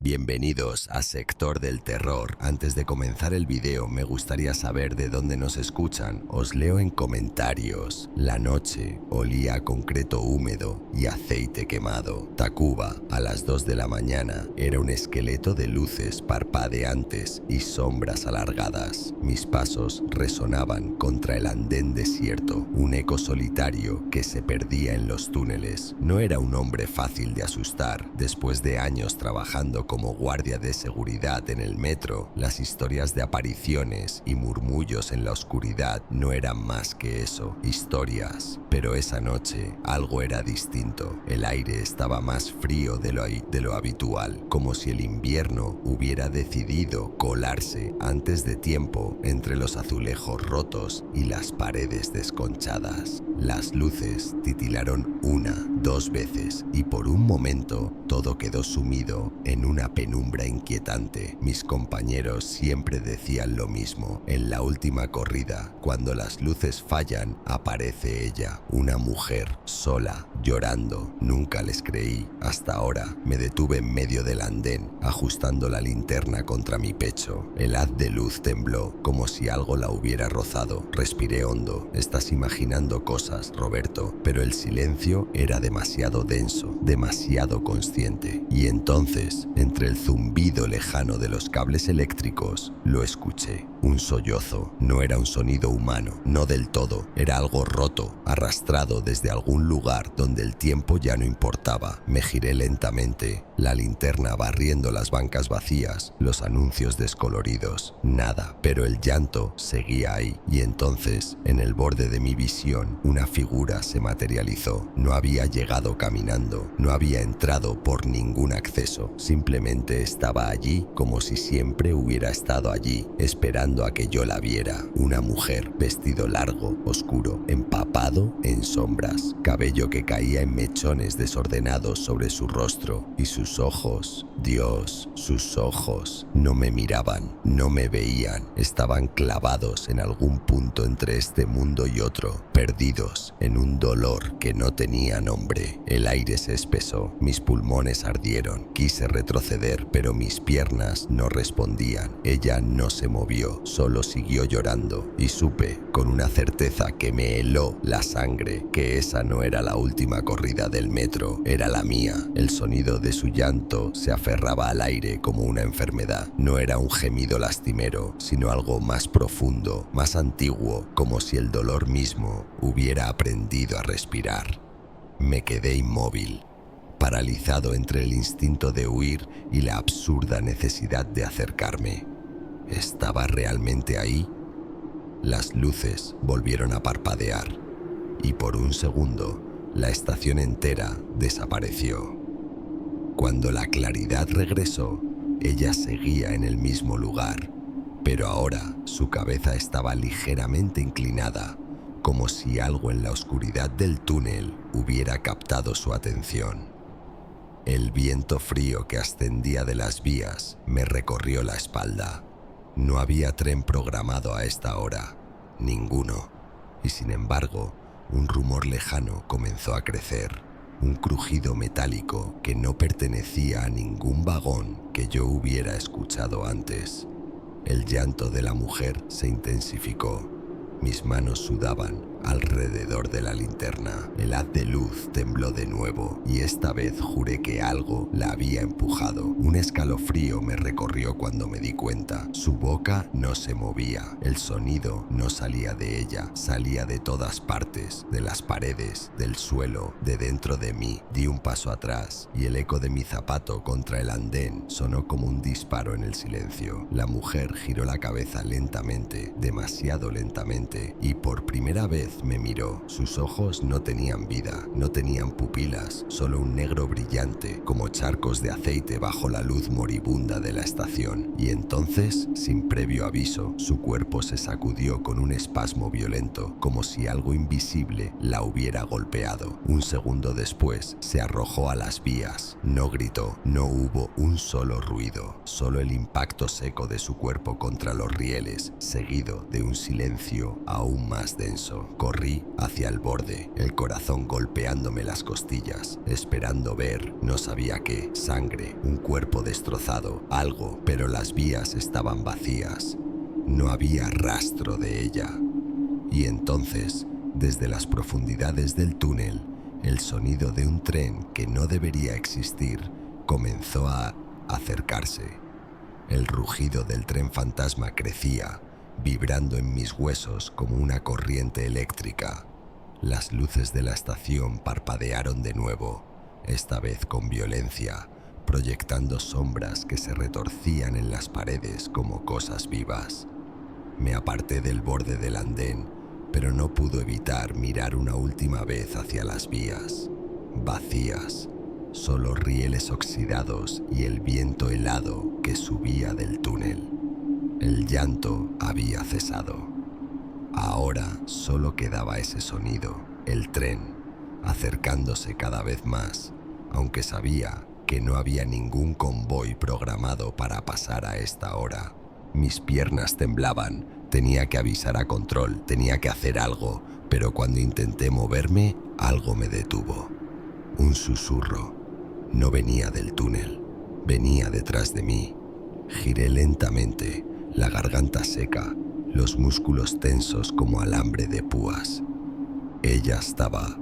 Bienvenidos a Sector del Terror. Antes de comenzar el video me gustaría saber de dónde nos escuchan. Os leo en comentarios. La noche olía a concreto húmedo y aceite quemado. Tacuba, a las 2 de la mañana, era un esqueleto de luces parpadeantes y sombras alargadas. Mis pasos resonaban contra el andén desierto, un eco solitario que se perdía en los túneles. No era un hombre fácil de asustar. Después de años trabajando como guardia de seguridad en el metro, las historias de apariciones y murmullos en la oscuridad no eran más que eso, historias. Pero esa noche algo era distinto. El aire estaba más frío de lo habitual, como si el invierno hubiera decidido colarse antes de tiempo entre los azulejos rotos y las paredes desconchadas. Las luces titilaron una, 2 veces y por un momento todo quedó sumido en una penumbra inquietante. Mis compañeros siempre decían lo mismo. En la última corrida, cuando las luces fallan, aparece ella, una mujer sola, llorando. Nunca les creí. Hasta ahora me detuve en medio del andén, ajustando la linterna contra mi pecho. El haz de luz tembló, como si algo la hubiera rozado. Respiré hondo. Estás imaginando cosas, Roberto, pero el silencio era demasiado denso, demasiado consciente. Y entonces, entre el zumbido lejano de los cables eléctricos, lo escuché. Un sollozo. No era un sonido humano, no del todo. Era algo roto, arrastrado desde algún lugar donde el tiempo ya no importaba. Me giré lentamente, la linterna barriendo las bancas vacías, los anuncios descoloridos. Nada, pero el llanto seguía ahí. Y entonces, en el borde de mi visión, una figura se materializó. No había llegado caminando, no había entrado por ningún acceso. Simplemente estaba allí como si siempre hubiera estado allí, esperando a que yo la viera. Una mujer, vestido largo, oscuro, empapado en sombras, cabello que caía en mechones desordenados sobre su rostro y sus ojos. Dios, sus ojos no me miraban, no me veían, estaban clavados en algún punto entre este mundo y otro, perdidos en un dolor que no tenía nombre. El aire se espesó, mis pulmones ardieron, quise retroceder, pero mis piernas no respondían. Ella no se movió, solo siguió llorando, y supe con una certeza que me heló la sangre que esa no era la última corrida del metro, era la mía. El sonido de su llanto se aferraba al aire como una enfermedad. No era un gemido lastimero, sino algo más profundo, más antiguo, como si el dolor mismo hubiera aprendido a respirar. Me quedé inmóvil, paralizado entre el instinto de huir y la absurda necesidad de acercarme. ¿Estaba realmente ahí? Las luces volvieron a parpadear y por un segundo la estación entera desapareció. Cuando la claridad regresó, ella seguía en el mismo lugar, pero ahora su cabeza estaba ligeramente inclinada, como si algo en la oscuridad del túnel hubiera captado su atención. El viento frío que ascendía de las vías me recorrió la espalda. No había tren programado a esta hora, ninguno, y sin embargo, un rumor lejano comenzó a crecer, un crujido metálico que no pertenecía a ningún vagón que yo hubiera escuchado antes. El llanto de la mujer se intensificó. Mis manos sudaban alrededor de la linterna. El haz de luz tembló de nuevo y esta vez juré que algo la había empujado. Un escalofrío me recorrió cuando me di cuenta. Su boca no se movía. El sonido no salía de ella. Salía de todas partes, de las paredes, del suelo, de dentro de mí. Di un paso atrás y el eco de mi zapato contra el andén sonó como un disparo en el silencio. La mujer giró la cabeza lentamente, demasiado lentamente, y por primera vez me miró. Sus ojos no tenían vida, no tenían pupilas, solo un negro brillante, como charcos de aceite bajo la luz moribunda de la estación. Y entonces, sin previo aviso, su cuerpo se sacudió con un espasmo violento, como si algo invisible la hubiera golpeado. Un segundo después, se arrojó a las vías. No gritó, no hubo un solo ruido, solo el impacto seco de su cuerpo contra los rieles, seguido de un silencio aún más denso. Corrí hacia el borde, el corazón golpeándome las costillas, esperando ver, no sabía qué, sangre, un cuerpo destrozado, algo, pero las vías estaban vacías. No había rastro de ella. Y entonces, desde las profundidades del túnel, el sonido de un tren que no debería existir comenzó a acercarse. El rugido del tren fantasma crecía, vibrando en mis huesos como una corriente eléctrica. Las luces de la estación parpadearon de nuevo, esta vez con violencia, proyectando sombras que se retorcían en las paredes como cosas vivas. Me aparté del borde del andén, pero no pude evitar mirar una última vez hacia las vías, vacías, solo rieles oxidados y el viento helado que subía del túnel. El llanto había cesado. Ahora solo quedaba ese sonido, el tren, acercándose cada vez más, aunque sabía que no había ningún convoy programado para pasar a esta hora. Mis piernas temblaban, tenía que avisar a control, tenía que hacer algo, pero cuando intenté moverme, algo me detuvo. Un susurro. No venía del túnel, venía detrás de mí. Giré lentamente, la garganta seca, los músculos tensos como alambre de púas. Ella estaba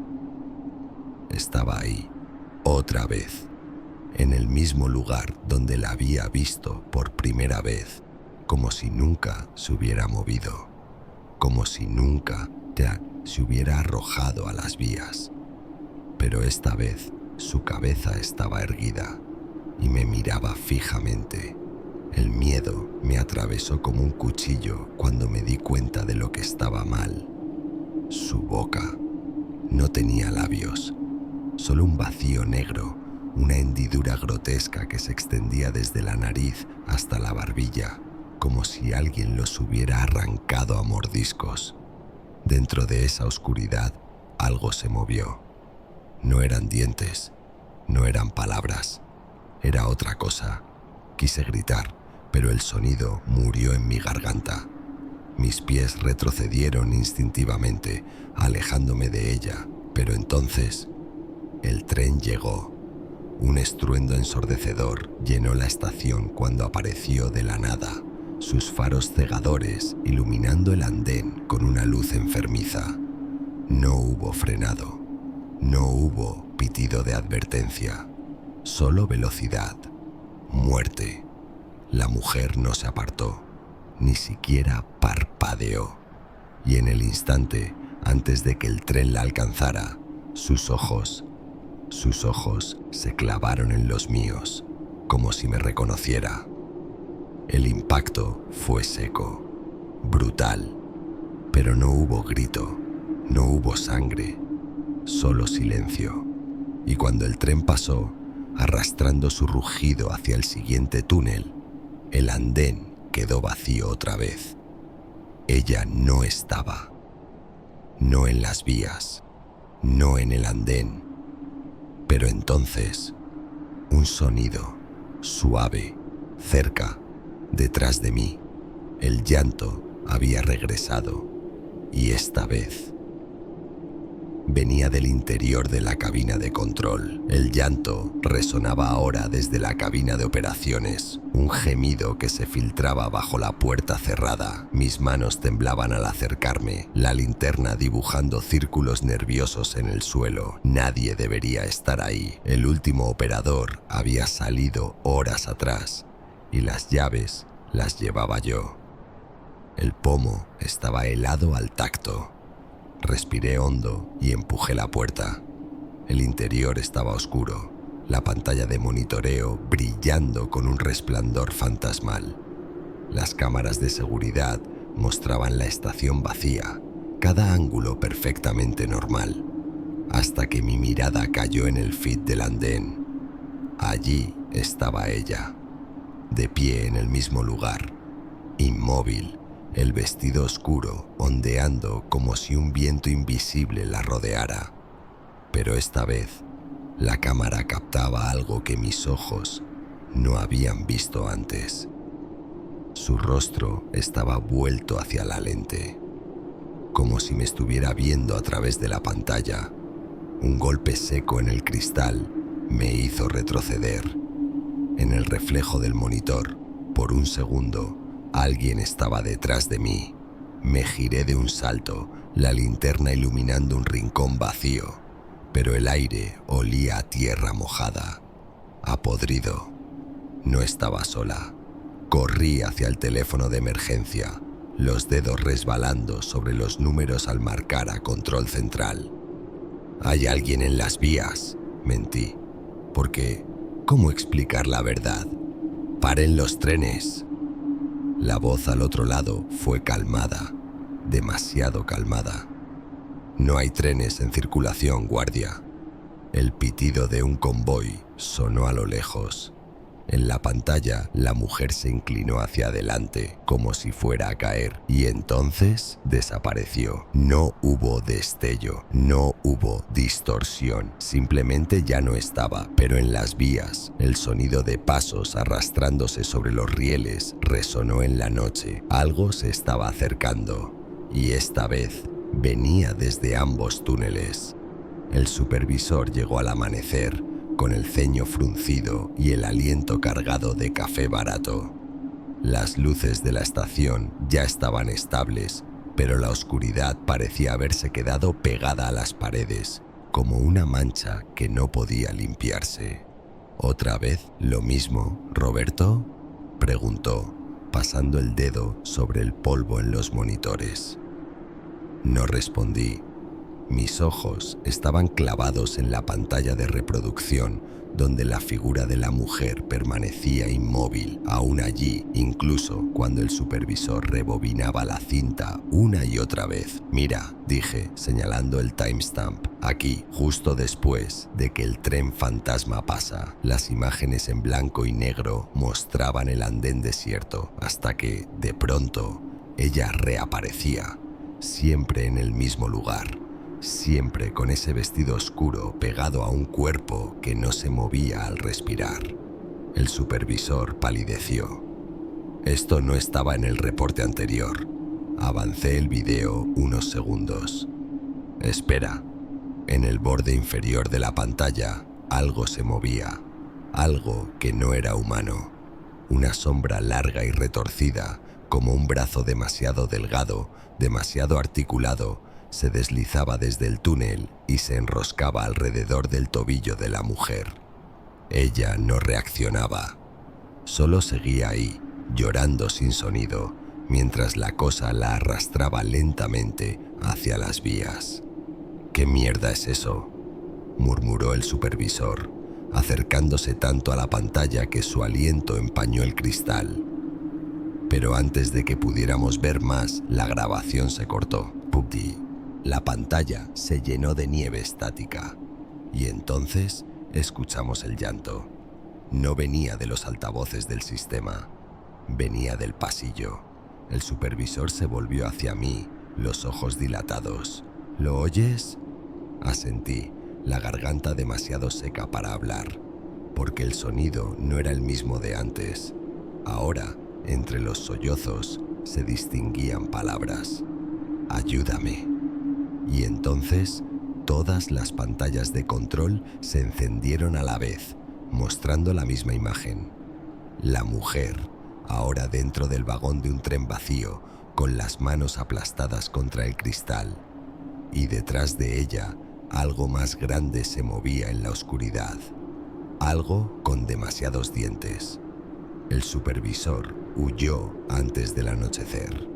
ahí, otra vez, en el mismo lugar donde la había visto por primera vez, como si nunca se hubiera movido, como si nunca se hubiera arrojado a las vías. Pero esta vez su cabeza estaba erguida y me miraba fijamente. El miedo me atravesó como un cuchillo cuando me di cuenta de lo que estaba mal. Su boca no tenía labios, solo un vacío negro, una hendidura grotesca que se extendía desde la nariz hasta la barbilla, como si alguien los hubiera arrancado a mordiscos. Dentro de esa oscuridad, algo se movió. No eran dientes, no eran palabras, era otra cosa. Quise gritar, pero el sonido murió en mi garganta. Mis pies retrocedieron instintivamente, alejándome de ella, pero entonces el tren llegó. Un estruendo ensordecedor llenó la estación cuando apareció de la nada, sus faros cegadores iluminando el andén con una luz enfermiza. No hubo frenado, no hubo pitido de advertencia, solo velocidad, muerte. La mujer no se apartó, ni siquiera parpadeó, y en el instante antes de que el tren la alcanzara, sus ojos se clavaron en los míos, como si me reconociera. El impacto fue seco, brutal, pero no hubo grito, no hubo sangre, solo silencio. Y cuando el tren pasó, arrastrando su rugido hacia el siguiente túnel, el andén quedó vacío otra vez. Ella no estaba, no en las vías, no en el andén. Pero entonces, un sonido suave, cerca, detrás de mí. El llanto había regresado, y esta vez venía del interior de la cabina de control. El llanto resonaba ahora desde la cabina de operaciones, un gemido que se filtraba bajo la puerta cerrada. Mis manos temblaban al acercarme, la linterna dibujando círculos nerviosos en el suelo. Nadie debería estar ahí. El último operador había salido horas atrás, y las llaves las llevaba yo. El pomo estaba helado al tacto. Respiré hondo y empujé la puerta. El interior estaba oscuro, la pantalla de monitoreo brillando con un resplandor fantasmal. Las cámaras de seguridad mostraban la estación vacía, cada ángulo perfectamente normal, hasta que mi mirada cayó en el fit del andén. Allí estaba ella, de pie en el mismo lugar, inmóvil, el vestido oscuro ondeando como si un viento invisible la rodeara. Pero esta vez, la cámara captaba algo que mis ojos no habían visto antes. Su rostro estaba vuelto hacia la lente, como si me estuviera viendo a través de la pantalla. Un golpe seco en el cristal me hizo retroceder. En el reflejo del monitor, por un segundo, alguien estaba detrás de mí. Me giré de un salto, la linterna iluminando un rincón vacío, pero el aire olía a tierra mojada, a podrido. No estaba sola. Corrí hacia el teléfono de emergencia, los dedos resbalando sobre los números al marcar a control central. «Hay alguien en las vías», mentí, porque ¿cómo explicar la verdad? «¡Paren los trenes!». La voz al otro lado fue calmada, demasiado calmada. «No hay trenes en circulación, guardia». El pitido de un convoy sonó a lo lejos. En la pantalla, la mujer se inclinó hacia adelante, como si fuera a caer, y entonces desapareció. No hubo destello, no hubo distorsión, simplemente ya no estaba, pero en las vías, el sonido de pasos arrastrándose sobre los rieles resonó en la noche. Algo se estaba acercando, y esta vez venía desde ambos túneles. El supervisor llegó al amanecer, con el ceño fruncido y el aliento cargado de café barato. Las luces de la estación ya estaban estables, pero la oscuridad parecía haberse quedado pegada a las paredes, como una mancha que no podía limpiarse. «¿Otra vez lo mismo, Roberto?», preguntó, pasando el dedo sobre el polvo en los monitores. No respondí. Mis ojos estaban clavados en la pantalla de reproducción, donde la figura de la mujer permanecía inmóvil, aún allí, incluso cuando el supervisor rebobinaba la cinta una y otra vez. «Mira», dije, señalando el timestamp, «aquí, justo después de que el tren fantasma pasa». Las imágenes en blanco y negro mostraban el andén desierto, hasta que, de pronto, ella reaparecía, siempre en el mismo lugar. Siempre con ese vestido oscuro pegado a un cuerpo que no se movía al respirar. El supervisor palideció. Esto no estaba en el reporte anterior. Avancé el video unos segundos. «Espera». En el borde inferior de la pantalla, algo se movía. Algo que no era humano. Una sombra larga y retorcida, como un brazo demasiado delgado, demasiado articulado, se deslizaba desde el túnel y se enroscaba alrededor del tobillo de la mujer. Ella no reaccionaba. Solo seguía ahí, llorando sin sonido, mientras la cosa la arrastraba lentamente hacia las vías. «¿Qué mierda es eso?», murmuró el supervisor, acercándose tanto a la pantalla que su aliento empañó el cristal. Pero antes de que pudiéramos ver más, la grabación se cortó. «Pupti». La pantalla se llenó de nieve estática, y entonces escuchamos el llanto. No venía de los altavoces del sistema, venía del pasillo. El supervisor se volvió hacia mí, los ojos dilatados. «¿Lo oyes?». Asentí, la garganta demasiado seca para hablar, porque el sonido no era el mismo de antes. Ahora, entre los sollozos, se distinguían palabras. «Ayúdame». Y entonces, todas las pantallas de control se encendieron a la vez, mostrando la misma imagen. La mujer, ahora dentro del vagón de un tren vacío, con las manos aplastadas contra el cristal. Y detrás de ella, algo más grande se movía en la oscuridad. Algo con demasiados dientes. El supervisor huyó antes del anochecer.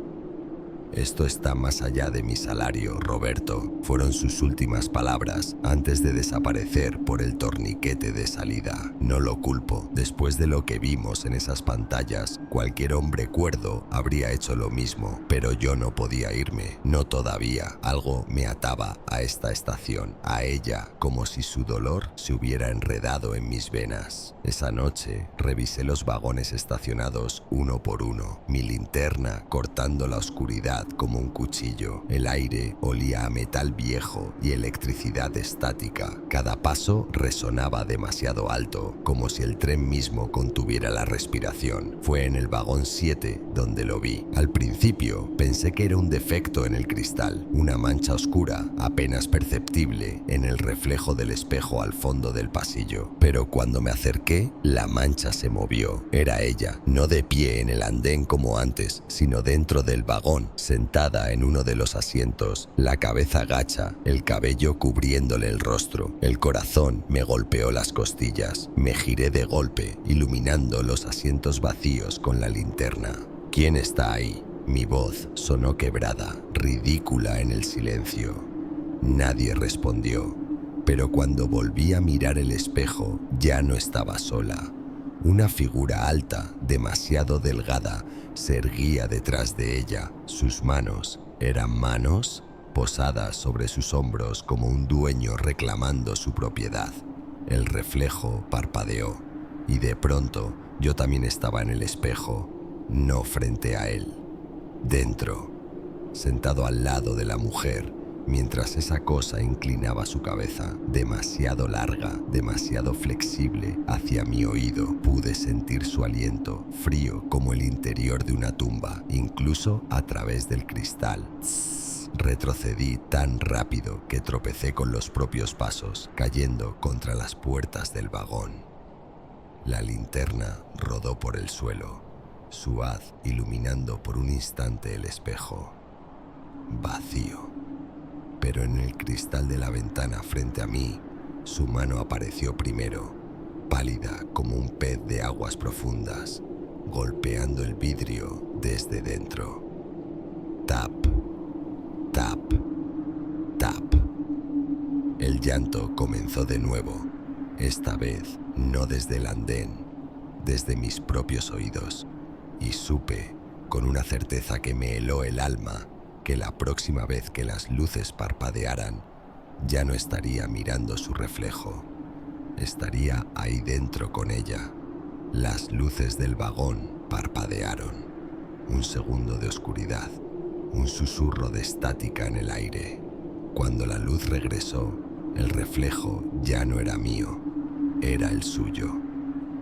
«Esto está más allá de mi salario, Roberto», fueron sus últimas palabras antes de desaparecer por el torniquete de salida. No lo culpo. Después de lo que vimos en esas pantallas, cualquier hombre cuerdo habría hecho lo mismo, pero yo no podía irme, no todavía. Algo me ataba a esta estación, a ella, como si su dolor se hubiera enredado en mis venas. Esa noche revisé los vagones estacionados uno por uno, mi linterna cortando la oscuridad oscuridad como un cuchillo. El aire olía a metal viejo y electricidad estática. Cada paso resonaba demasiado alto, como si el tren mismo contuviera la respiración. Fue en el vagón 7 donde lo vi. Al principio pensé que era un defecto en el cristal, una mancha oscura, apenas perceptible, en el reflejo del espejo al fondo del pasillo. Pero cuando me acerqué, la mancha se movió. Era ella, no de pie en el andén como antes, sino dentro del vagón, sentada en uno de los asientos, la cabeza gacha, el cabello cubriéndole el rostro. El corazón me golpeó las costillas. Me giré de golpe, iluminando los asientos vacíos con la linterna. ¿Quién está ahí? Mi voz sonó quebrada, ridícula en el silencio. Nadie respondió, pero cuando volví a mirar el espejo, ya no estaba sola. Una figura alta, demasiado delgada, se erguía detrás de ella. Sus manos eran manos posadas sobre sus hombros como un dueño reclamando su propiedad. El reflejo parpadeó, y de pronto yo también estaba en el espejo, no frente a él. Dentro, sentado al lado de la mujer, mientras esa cosa inclinaba su cabeza, demasiado larga, demasiado flexible, hacia mi oído. Pude sentir su aliento, frío como el interior de una tumba, incluso a través del cristal. Retrocedí tan rápido que tropecé con los propios pasos, cayendo contra las puertas del vagón. La linterna rodó por el suelo, su haz iluminando por un instante el espejo. Vacío. Pero en el cristal de la ventana frente a mí, su mano apareció primero, pálida como un pez de aguas profundas, golpeando el vidrio desde dentro. Tap, tap, tap. El llanto comenzó de nuevo, esta vez no desde el andén, desde mis propios oídos, y supe, con una certeza que me heló el alma, que la próxima vez que las luces parpadearan, ya no estaría mirando su reflejo. Estaría ahí dentro con ella. Las luces del vagón parpadearon. Un segundo de oscuridad, un susurro de estática en el aire. Cuando la luz regresó, el reflejo ya no era mío, era el suyo.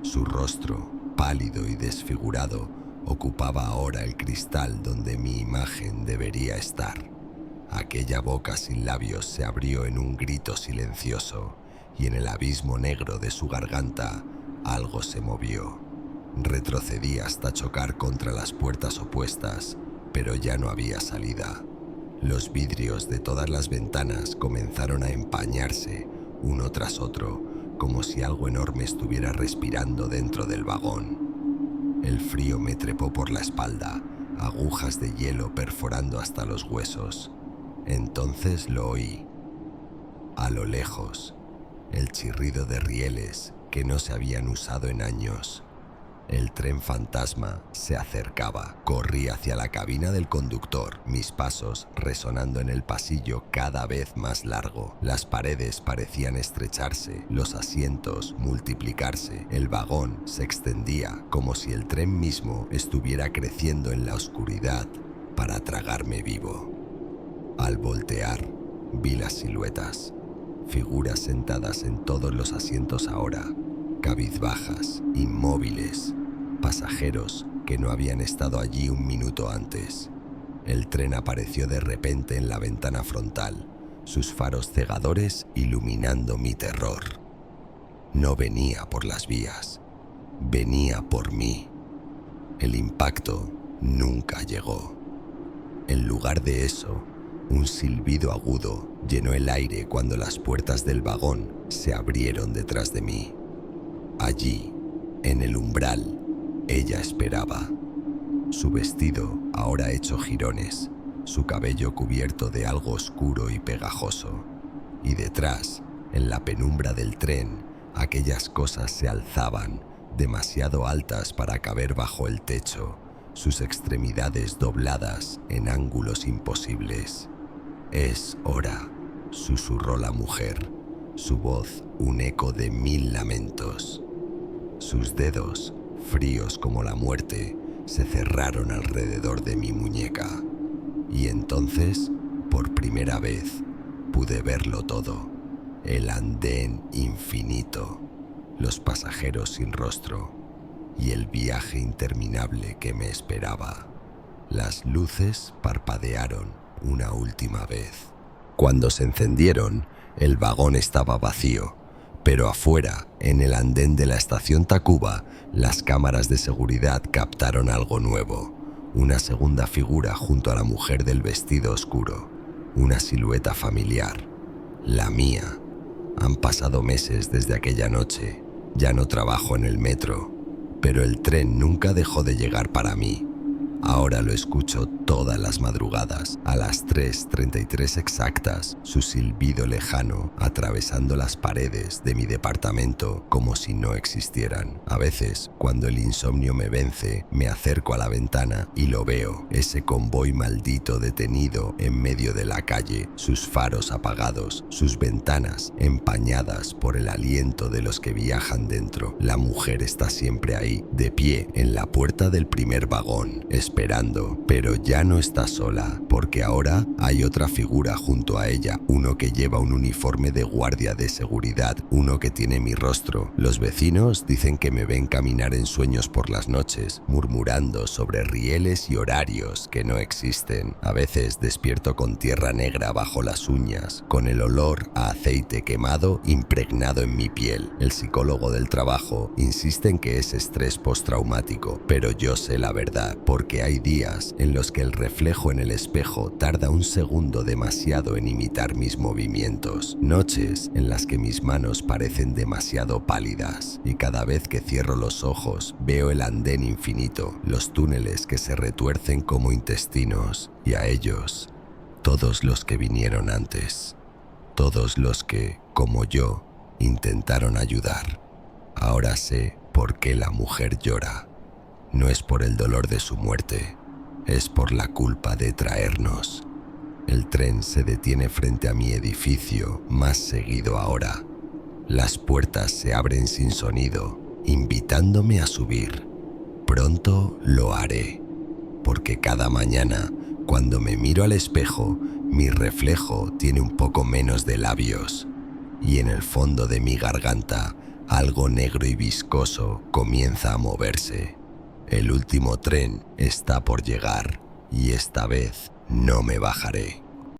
Su rostro, pálido y desfigurado, ocupaba ahora el cristal donde mi imagen debería estar. Aquella boca sin labios se abrió en un grito silencioso, y en el abismo negro de su garganta algo se movió. Retrocedí hasta chocar contra las puertas opuestas, pero ya no había salida. Los vidrios de todas las ventanas comenzaron a empañarse, uno tras otro, como si algo enorme estuviera respirando dentro del vagón. El frío me trepó por la espalda, agujas de hielo perforando hasta los huesos. Entonces lo oí. A lo lejos, el chirrido de rieles que no se habían usado en años. El tren fantasma se acercaba. Corrí hacia la cabina del conductor, mis pasos resonando en el pasillo cada vez más largo. Las paredes parecían estrecharse, los asientos multiplicarse. El vagón se extendía como si el tren mismo estuviera creciendo en la oscuridad para tragarme vivo. Al voltear, vi las siluetas, figuras sentadas en todos los asientos ahora, cabizbajas, inmóviles, pasajeros que no habían estado allí un minuto antes. El tren apareció de repente en la ventana frontal, sus faros cegadores iluminando mi terror. No venía por las vías, venía por mí. El impacto nunca llegó. En lugar de eso, un silbido agudo llenó el aire cuando las puertas del vagón se abrieron detrás de mí. Allí, en el umbral, ella esperaba. Su vestido ahora hecho jirones, su cabello cubierto de algo oscuro y pegajoso. Y detrás, en la penumbra del tren, aquellas cosas se alzaban, demasiado altas para caber bajo el techo, sus extremidades dobladas en ángulos imposibles. «Es hora», susurró la mujer, su voz un eco de 1000 lamentos. Sus dedos, fríos como la muerte, se cerraron alrededor de mi muñeca. Y entonces, por primera vez, pude verlo todo. El andén infinito, los pasajeros sin rostro y el viaje interminable que me esperaba. Las luces parpadearon una última vez. Cuando se encendieron, el vagón estaba vacío, pero afuera, en el andén de la estación Tacuba, las cámaras de seguridad captaron algo nuevo. Una segunda figura junto a la mujer del vestido oscuro. Una silueta familiar. La mía. Han pasado meses desde aquella noche. Ya no trabajo en el metro, pero el tren nunca dejó de llegar para mí. Ahora lo escucho todas las madrugadas, a las 3:33 exactas, su silbido lejano atravesando las paredes de mi departamento como si no existieran. A veces, cuando el insomnio me vence, me acerco a la ventana y lo veo, ese convoy maldito detenido en medio de la calle, sus faros apagados, sus ventanas empañadas por el aliento de los que viajan dentro. La mujer está siempre ahí, de pie en la puerta del primer vagón, esperando, pero ya no está sola, porque ahora hay otra figura junto a ella, uno que lleva un uniforme de guardia de seguridad, uno que tiene mi rostro. Los vecinos dicen que me ven caminar en sueños por las noches, murmurando sobre rieles y horarios que no existen. A veces despierto con tierra negra bajo las uñas, con el olor a aceite quemado impregnado en mi piel. El psicólogo del trabajo insiste en que es estrés postraumático, pero yo sé la verdad, porque hay días en los que el reflejo en el espejo tarda un segundo demasiado en imitar mis movimientos. Noches en las que mis manos parecen demasiado pálidas y cada vez que cierro los ojos veo el andén infinito, los túneles que se retuercen como intestinos y a ellos, todos los que vinieron antes, todos los que, como yo, intentaron ayudar. Ahora sé por qué la mujer llora. No es por el dolor de su muerte, es por la culpa de traernos. El tren se detiene frente a mi edificio, más seguido ahora. Las puertas se abren sin sonido, invitándome a subir. Pronto lo haré, porque cada mañana, cuando me miro al espejo, mi reflejo tiene un poco menos de labios, y en el fondo de mi garganta, algo negro y viscoso comienza a moverse. El último tren está por llegar y esta vez no me bajaré.